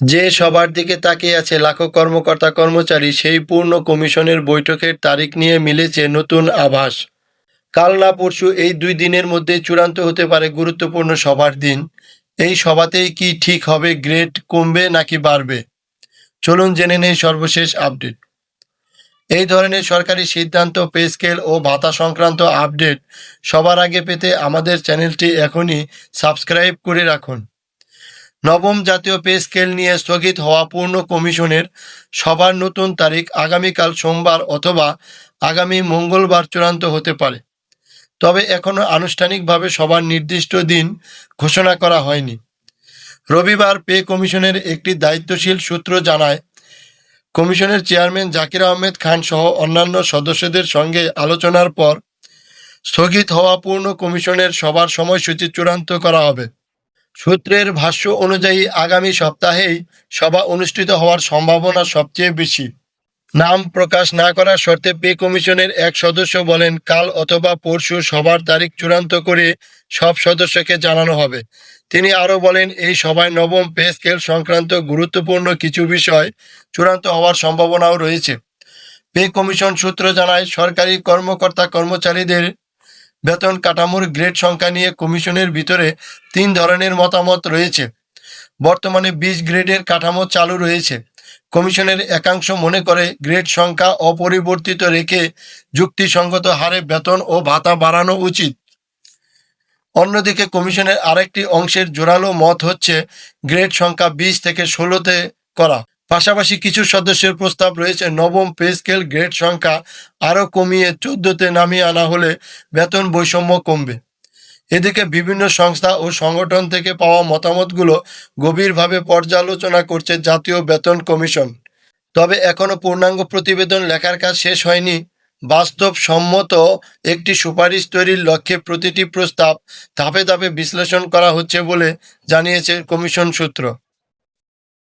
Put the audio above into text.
যে সবার দিকে তাকিয়ে আছে লাখো কর্মকর্তা কর্মচারী, সেই পূর্ণ কমিশনের বৈঠকের তারিখ নিয়ে মিলেছে নতুন আভাস। কাল না পরশু এই 2 দিনের মধ্যে চূড়ান্ত হতে পারে গুরুত্বপূর্ণ সভার দিন। এই সভাতেই কি ঠিক হবে গ্রেড কমবে নাকি বাড়বে? চলুন জেনে নেই সর্বশেষ আপডেট। এই ধরনের সরকারি সিদ্ধান্ত, পে স্কেল ও ভাতা সংক্রান্ত আপডেট সবার আগে পেতে আমাদের চ্যানেলটি এখনই সাবস্ক্রাইব করে রাখুন। নবম জাতীয় পে স্কেল নিয়ে স্থগিত হওয়া পূর্ণ কমিশনের সবার নতুন তারিখ আগামীকাল সোমবার অথবা আগামী মঙ্গলবার চূড়ান্ত হতে পারে। তবে এখনও আনুষ্ঠানিকভাবে সবার নির্দিষ্ট দিন ঘোষণা করা হয়নি। রবিবার পে কমিশনের একটি দায়িত্বশীল সূত্র জানায়, কমিশনের চেয়ারম্যান জাকির আহমেদ খান সহ অন্যান্য সদস্যদের সঙ্গে আলোচনার পর স্থগিত হওয়া পূর্ণ কমিশনের সবার সময়সূচি চূড়ান্ত করা হবে। সূত্রের ভাষ্য অনুযায়ী আগামী সপ্তাহেই সভা অনুষ্ঠিত হওয়ার সম্ভাবনা সবচেয়ে বেশি। নাম প্রকাশ না করার শর্তে পে কমিশনের এক সদস্য বলেন, কাল অথবা পরশু সভার তারিখ চূড়ান্ত করে সব সদস্যকে জানানো হবে। তিনি আরও বলেন, এই সভায় নবম পে স্কেল সংক্রান্ত গুরুত্বপূর্ণ কিছু বিষয় চূড়ান্ত হওয়ার সম্ভাবনাও রয়েছে। পে কমিশন সূত্র জানায়, সরকারি কর্মকর্তা কর্মচারীদের বেতন কাঠামোর গ্রেড সংখ্যা নিয়ে কমিশনের ভিতরে 3 ধরনের মতামত রয়েছে। বর্তমানে 20 গ্রেডের কাঠামো চালু রয়েছে। কমিশনের একাংশ মনে করে গ্রেড সংখ্যা অপরিবর্তিত রেখে যুক্তিসঙ্গত হারে বেতন ও ভাতা বাড়ানো উচিত। অন্যদিকে কমিশনের আরেকটি অংশের জোরালো মত হচ্ছে গ্রেড সংখ্যা 20 থেকে 16তে করা। পাশাপাশি কিছু সদস্যের প্রস্তাব রয়েছে নবম পে স্কেল গ্রেড সংখ্যা আরও কমিয়ে 14তে নামিয়ে আনা হলে বেতন বৈষম্য কমবে। এদিকে বিভিন্ন সংস্থা ও সংগঠন থেকে পাওয়া মতামতগুলো গভীরভাবে পর্যালোচনা করছে জাতীয় বেতন কমিশন। তবে এখনও পূর্ণাঙ্গ প্রতিবেদন লেখার কাজ শেষ হয়নি। বাস্তবসম্মত একটি সুপারিশ তৈরির লক্ষ্যে প্রতিটি প্রস্তাব ধাপে ধাপে বিশ্লেষণ করা হচ্ছে বলে জানিয়েছে কমিশন সূত্র।